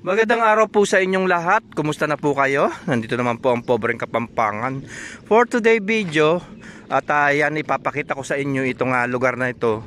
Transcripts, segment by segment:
Magandang araw po sa inyong lahat. Kumusta na po kayo? Nandito naman po ang pobreng Kapampangan for today video. At yan, ipapakita ko sa inyo itong lugar na ito.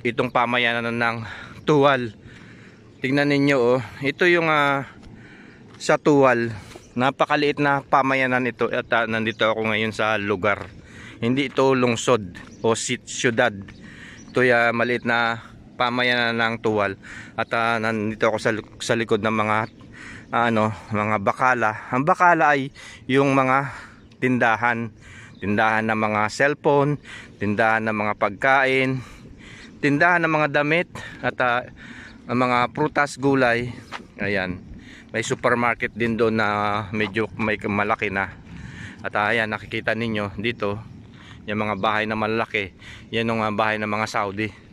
Itong pamayanan ng Tuwal. Tingnan ninyo, oh. Ito yung sa Tuwal. Napakaliit na pamayanan ito. At nandito ako ngayon sa lugar. Hindi ito lungsod o siyudad. Ito yung maliit na pamayanan ng Tuwal. At nandito ako sa likod ng mga mga bakala. Ang bakala ay yung mga tindahan ng mga cellphone, tindahan ng mga pagkain, tindahan ng mga damit at ang mga prutas, gulay. Ayan. May supermarket din doon na medyo may malaki na. At ayan, nakikita ninyo dito yung mga bahay na malaki. Yan yung bahay ng mga Saudi.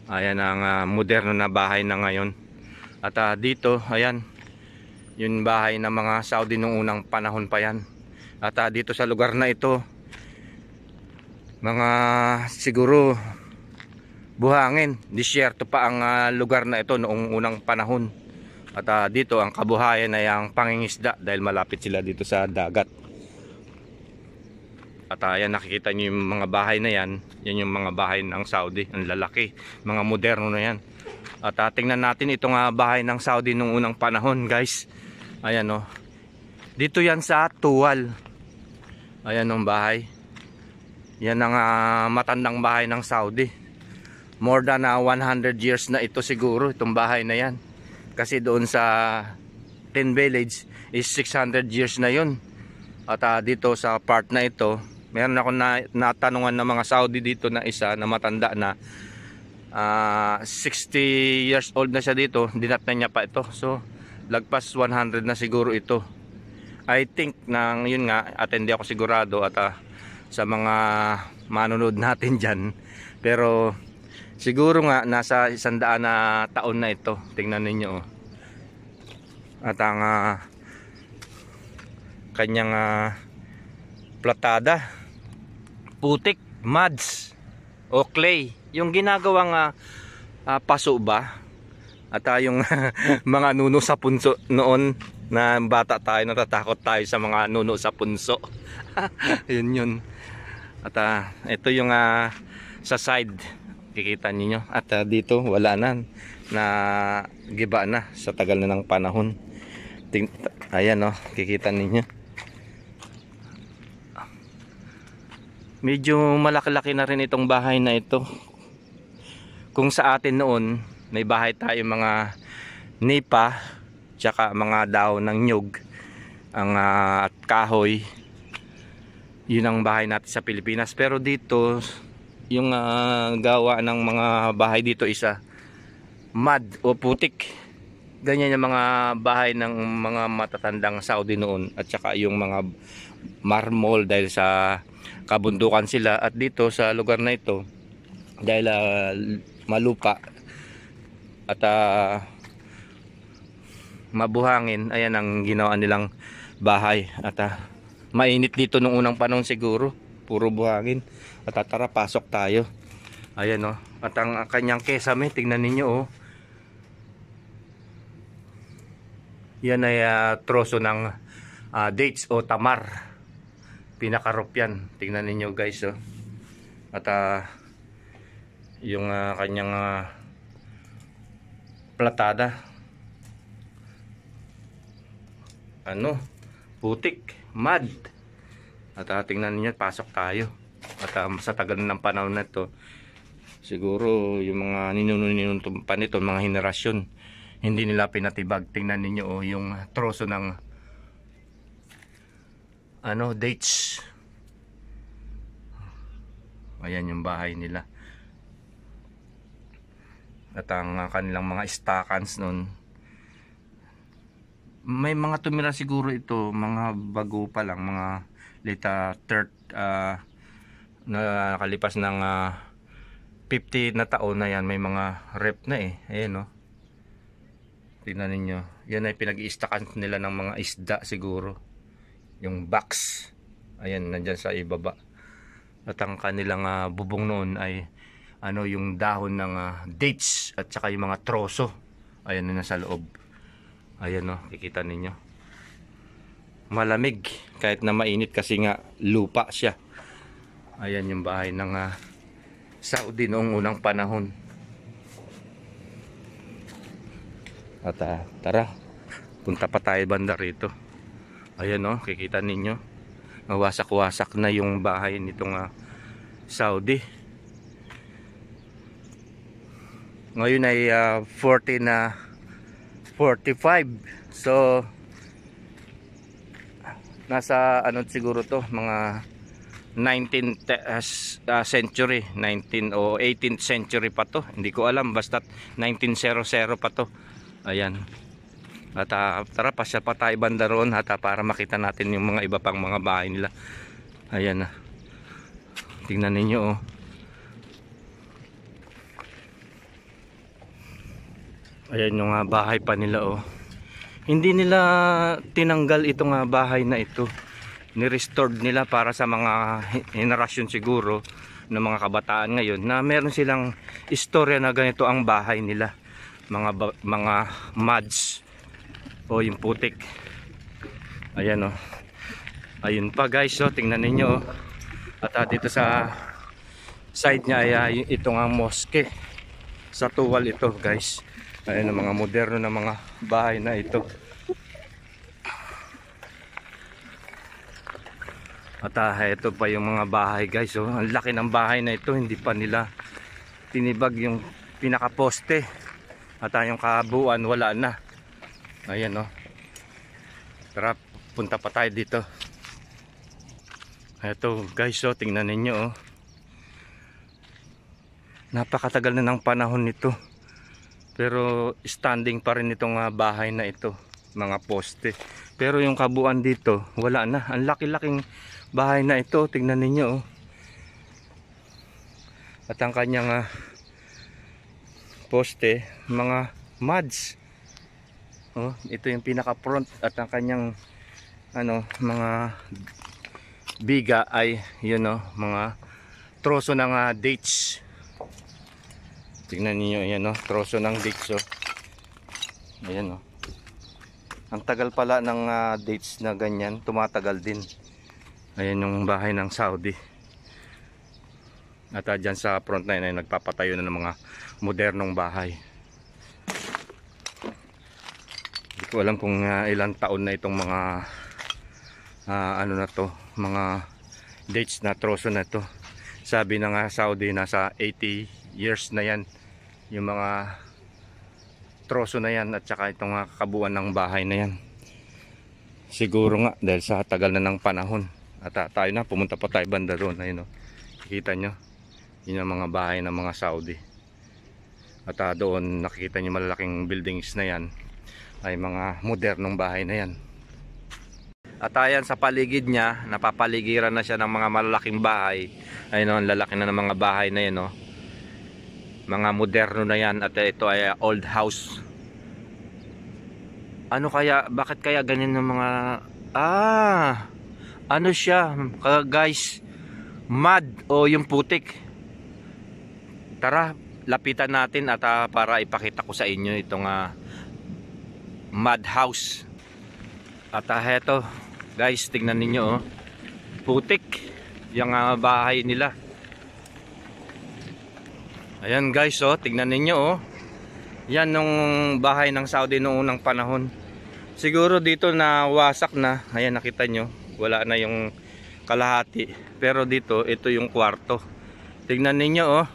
Ayan ang moderno na bahay na ngayon. At dito, ayan, yung bahay ng mga Saudi nung unang panahon pa yan. At dito sa lugar na ito, mga siguro buhangin, disyerto pa ang lugar na ito noong unang panahon. At dito ang kabuhayan ay ang pangingisda dahil malapit sila dito sa dagat. At ayan, nakikita nyo yung mga bahay na yan. Yan yung mga bahay ng Saudi. Ang lalaki, mga moderno na yan. At tingnan natin itong bahay ng Saudi nung unang panahon, guys. Ayan, oh. Dito yan sa Tuwal. Ayan ang bahay. Yan ang matandang bahay ng Saudi. More than 100 years na ito siguro, itong bahay na yan. Kasi doon sa Tin Village is 600 years na yun. At dito sa part na ito, meron ako natanungan ng mga Saudi dito na isa na matanda na 60 years old na siya dito. Dinatnan niya pa ito. So lagpas 100 na siguro ito. I think nang yun nga, at hindi ako sigurado at sa mga manonood natin dyan. Pero siguro nga nasa 100 na taon na ito. Tingnan ninyo, oh. At ang kanyang platada, putik, muds o clay, yung ginagawang paso ba. At yung mga nuno sa punso noon na bata tayo, natatakot tayo sa mga nuno sa punso. yun. At ito yung sa side, kikita niyo. At dito wala na giba na sa tagal na ng panahon. Ayan, oh, kikita ninyo. Medyo malaki-laki na rin itong bahay na ito. Kung sa atin noon, may bahay tayo mga nipa, tsaka mga dahon ng nyug, at kahoy. Yun ang bahay natin sa Pilipinas. Pero dito, yung gawa ng mga bahay dito isa mud o putik. Ganyan yung mga bahay ng mga matatandang Saudi noon. At saka yung mga marmol dahil sa kabundukan sila. At dito sa lugar na ito, dahil malupa at mabuhangin, ayan ang ginawa nilang bahay. At mainit dito nung unang panahon siguro, puro buhangin. At tara, pasok tayo. Ayan, oh. At ang kanyang kesame, tingnan ninyo, oh. Yan ay troso ng dates o tamar. Pinakarop yan. Tingnan ninyo, guys, oh. At yung kanyang platada, putik, mud. At tingnan niyo, pasok tayo. At sa tagal ng panahon na ito, siguro yung mga ninuno pa nito, mga henerasyon, hindi nila pinatibag. Tingnan niyo, oh, yung troso ng dates. Ayan yung bahay nila. At ang kanilang mga stakans nun, may mga tumira siguro ito, mga bago pa lang, mga late third nakalipas ng 50 na taon na yan. May mga rep na eh. Ayan, no. Tingnan ninyo, yan ay pinag-iistakan nila ng mga isda siguro, yung box. Ayan, nandyan sa ibaba. At ang kanilang bubong noon ay yung dahon ng dates at saka yung mga troso. Ayan na nasa loob. Ayan o, kikita ninyo. Malamig kahit na mainit kasi nga lupa siya. Ayan yung bahay ng Saudi noong unang panahon. At tara, punta pa tayo banda rito. Ayan o, kikita ninyo. Wasak-wasak na yung bahay nitong Saudi. Ngayon ay 40 na 45. So nasa ano siguro to, mga 19th century, 19 o 18th century pa to. Hindi ko alam, basta 1900 pa to. Ayan. At tara, pasya pa tayo banda roon at para makita natin yung mga iba pang mga bahay nila. Ayan na. Tingnan ninyo oh. Ayan yung bahay pa nila oh. Hindi nila tinanggal itong bahay na ito. Ni-restored nila para sa mga henerasyon siguro ng mga kabataan ngayon na meron silang istorya na ganito ang bahay nila. Mga muds o yung putik. Ayan oh. Ayun pa guys oh, tingnan ninyo oh. At dito sa side niya ay itong mosque. Sa tuwal ito guys. Ayan ang mga moderno na mga bahay na ito. At ito pa yung mga bahay guys oh. Ang laki ng bahay na ito, hindi pa nila tinibag yung pinakaposte. At yung kabuuan wala na. Ayan oh. Tara, punta pa tayo dito. Ito guys oh, tingnan ninyo oh. Napakatagal na ng panahon nito. Pero standing pa rin itong bahay na ito, mga poste. Pero yung kabuuan dito wala na. Ang laki-laking bahay na ito, tingnan ninyo oh. At ang kanyang poste, mga muds oh, ito yung pinaka front. At ang kanyang mga biga ay yun oh, mga troso ng dates. Tingnan niyo yan oh, troso ng dates oh. Ayan oh. Ang tagal pala ng dates na ganyan, tumatagal din. Ayan yung bahay ng Saudi. At dyan sa front na yun ay nagpapatayo na ng mga modernong bahay. Hindi ko alam kung ilang taon na itong mga ano na to, mga dates na troso na to. Sabi ng Saudi nasa 80 years na yan yung mga troso na yan at saka itong kabuuan ng bahay na yan. Siguro nga dahil sa tagal na ng panahon. At tayo na, pumunta pa tayo banda roon. Ayun o, kikita nyo yun ang mga bahay ng mga Saudi. At doon nakikita nyo malalaking buildings na yan ay mga modernong bahay na yan. At ayan sa paligid niya, napapaligiran na siya ng mga malalaking bahay. Ayun o, ang lalaki na ng mga bahay na yan o. Mga moderno na yan. At ito ay old house. Ano kaya, bakit kaya ganyan ng mga ano siya guys, mud o yung putik. Tara, lapitan natin at para ipakita ko sa inyo itong mud house. At heto guys, tingnan ninyo oh, putik yung bahay nila. Ayan guys oh, tingnan ninyo oh. Yan nung bahay ng Saudi noong unang panahon. Siguro dito na wasak na. Ayan nakita nyo, wala na yung kalahati. Pero dito, ito yung kwarto. Tingnan ninyo oh.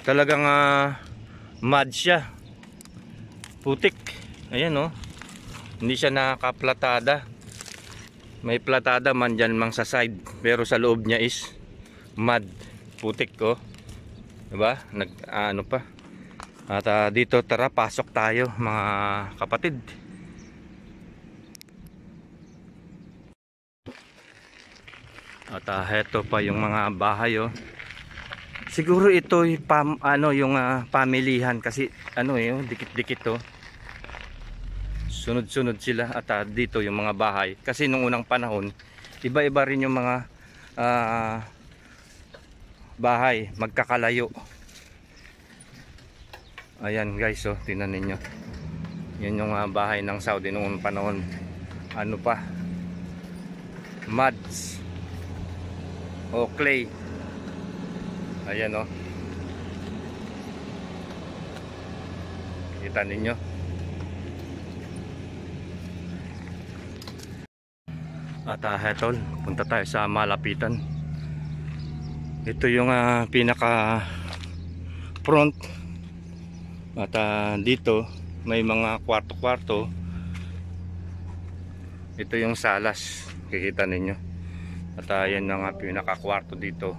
Talagang mud siya. Putik. Ayan oh. Hindi siya nakaplatada. May platada man dyan mang sa side. Pero sa loob niya is mud. Putik oh. Diba? Ano pa. At dito tara, pasok tayo mga kapatid. At heto pa yung mga bahay oh. Siguro ito yung pamilihan kasi dikit-dikit oh. Sunod-sunod sila. At dito yung mga bahay kasi nung unang panahon iba-iba rin yung mga bahay, magkakalayo. Ayan guys, oh, tingnan ninyo. Yan yung bahay ng Saudi noong panahon. Ano pa? Muds o clay. Ayan, oh. Kita ninyo. At hetol, punta tayo sa malapitan. Ito yung pinaka front. At dito may mga kwarto-kwarto. Ito yung salas, kikita ninyo. At yan ang pinaka kwarto dito.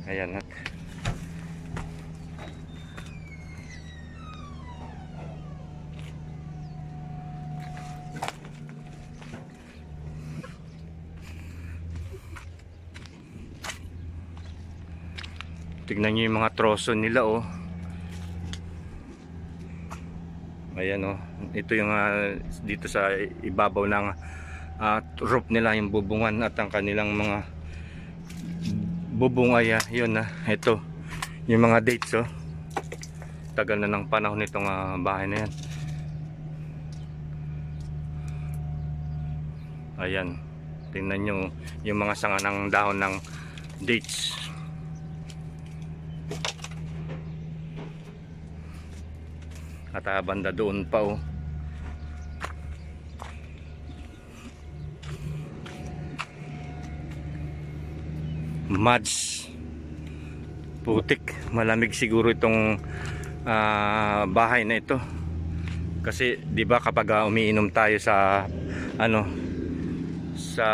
Ayan. At tignan nyo yung mga troso nila, oh. Ayan, oh. Ito yung dito sa ibabaw ng roof nila, yung bubungan at ang kanilang mga bubong ay yun na. Ito yung mga dates, oh. Tagal na ng panahon nitong bahay na yan. Ayan, tingnan nyo yung mga sanga ng dahon ng dates. At banda doon pa, oh. Muds, putik, malamig siguro itong bahay na ito. Kasi 'di ba kapag umiinom tayo sa sa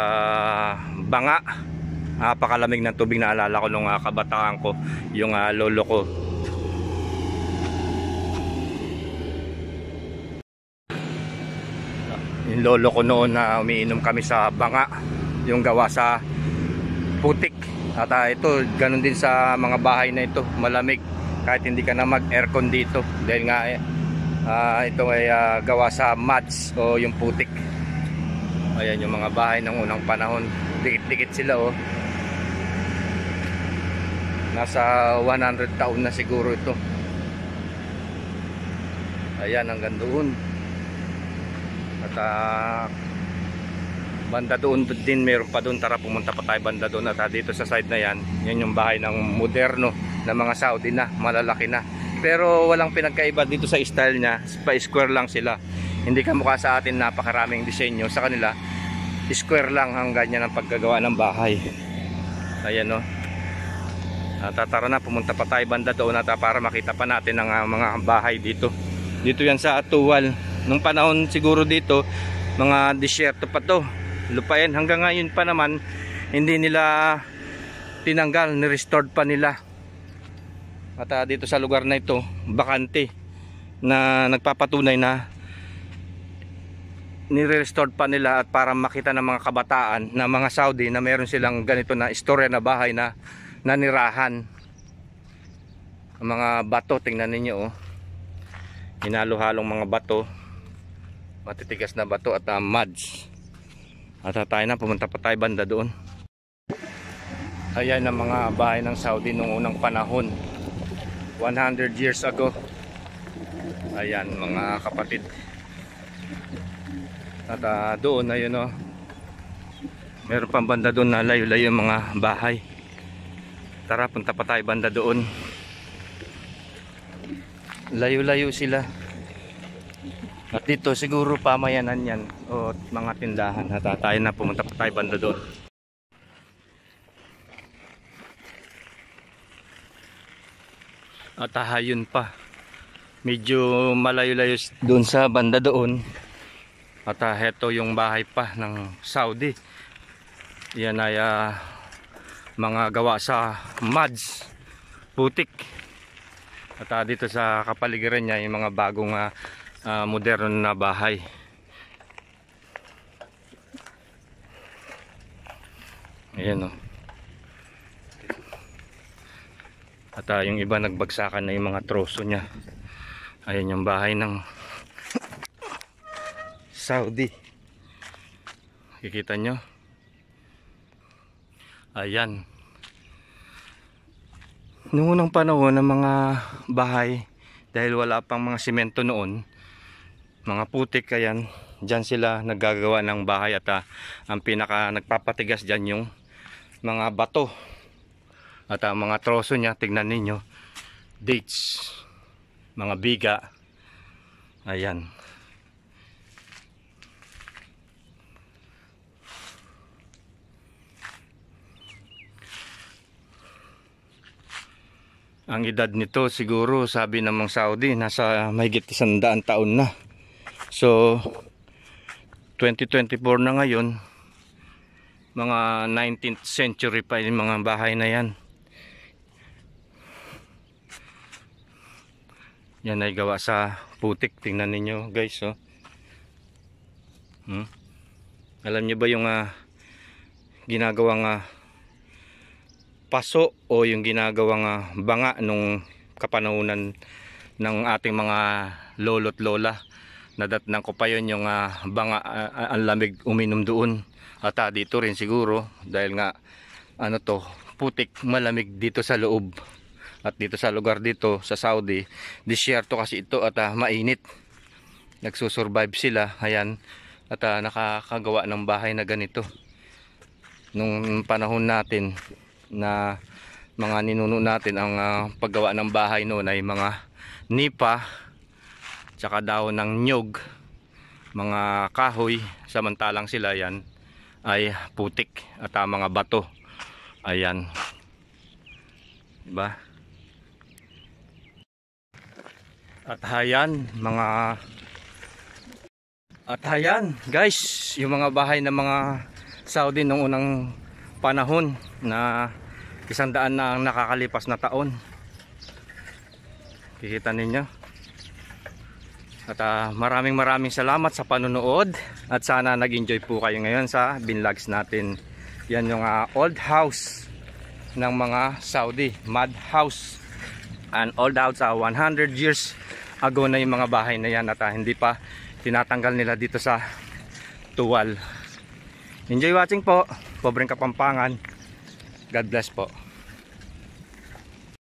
banga, napakalamig ng tubig. Naalala ko nung kabataan ko, yung lolo ko. Yung lolo ko noon na umiinom kami sa banga, yung gawa sa putik. At ito, ganun din sa mga bahay na ito, malamig kahit hindi ka na mag-aircon dito dahil nga ito ay gawa sa muds o yung putik. Ayan yung mga bahay ng unang panahon, dikit-dikit sila, oh. Nasa 100 taon na siguro ito. Ayan, hanggang doon. At banda doon din, meron pa doon. Tara, pumunta pa tayo banda doon. At dito sa side na yan, yan yung bahay ng moderno na mga Saudi na, malalaki na. Pero walang pinagkaiba dito sa style niya, pa-square lang sila. Hindi kamukha sa atin, napakaraming disenyo. Sa kanila, square lang ang ganyan ang paggagawa ng bahay. Ayan, oh. Tara na, pumunta pa tayo banda doon para makita pa natin ang mga bahay dito. Dito yan sa Atuwal. Nung panahon siguro dito, mga disyerto pa to, lupain. Hanggang ngayon pa naman, hindi nila tinanggal, ni-restored pa nila. At dito sa lugar na ito, bakante, na nagpapatunay na ni-restored pa nila. At para makita ng mga kabataan na mga Saudi na meron silang ganito na istorya na bahay na nanirahan. Ang mga bato, tingnan ninyo, oh. Hinalo-halong mga bato, matitigas na bato at muds. At tayo na, pumunta pa tayo banda doon. Ayan ang mga bahay ng Saudi noong unang panahon, 100 years ago. Ayan mga kapatid. At doon, ayun, oh, meron pang banda doon na layo-layo yung mga bahay. Tara, punta pa tayo banda doon. Layo-layo sila. At dito siguro pamayanan yan o mga tindahan. At tayo na, pumunta pa tayo banda doon. At hayun pa, medyo malayo-layo doon sa banda doon. At heto yung bahay pa ng Saudi. Yan ay mga gawa sa muds, putik. At dito sa kapaligiran niya yung mga bagong moderno na bahay. Ayan, oh. At yung iba nagbagsakan na yung mga troso niya. Ayan yung bahay ng Saudi. Kikita nyo? Ayan. Noong unang panahon ng mga bahay dahil wala pang mga simento noon, mga putik. Ayan, dyan sila naggagawa ng bahay at ang pinaka nagpapatigas dyan yung mga bato at mga troso niya. Tignan ninyo, dates, mga biga. Ayan. Ang edad nito siguro sabi ng mga Saudi nasa mahigit 100 taon na. So 2024 na ngayon, mga 19th century pa yung mga bahay na yan. Yan ay gawa sa putik. Tingnan ninyo guys, oh. Alam niyo ba yung ginagawang paso o yung ginagawang banga nung kapanahunan ng ating mga lolo't lola? Nadatnan ko pa yun, yung banga, ang lamig uminom doon. At dito rin siguro dahil nga ano to, putik, malamig dito sa loob. At dito sa lugar dito sa Saudi, disyerto kasi ito at mainit. Nagsusurvive sila, ayan, at nakakagawa ng bahay na ganito. Nung panahon natin na mga ninuno natin, ang paggawa ng bahay noon ay mga nipa, tsaka dahon ng nyog, mga kahoy. Samantalang sila yan ay putik at mga bato. Ayan, diba? At ayan guys, yung mga bahay ng mga Saudi noong unang panahon na 100 na ang nakakalipas na taon. Kikita ninyo. At maraming salamat sa panonood at sana nag-enjoy po kayo ngayon sa binlogs natin. Yan yung old house ng mga Saudi, mud house. An old house 100 years ago na yung mga bahay na yan at hindi pa tinatanggal nila dito sa tuwal. Enjoy watching po, Pobreng Kapampangan. God bless po.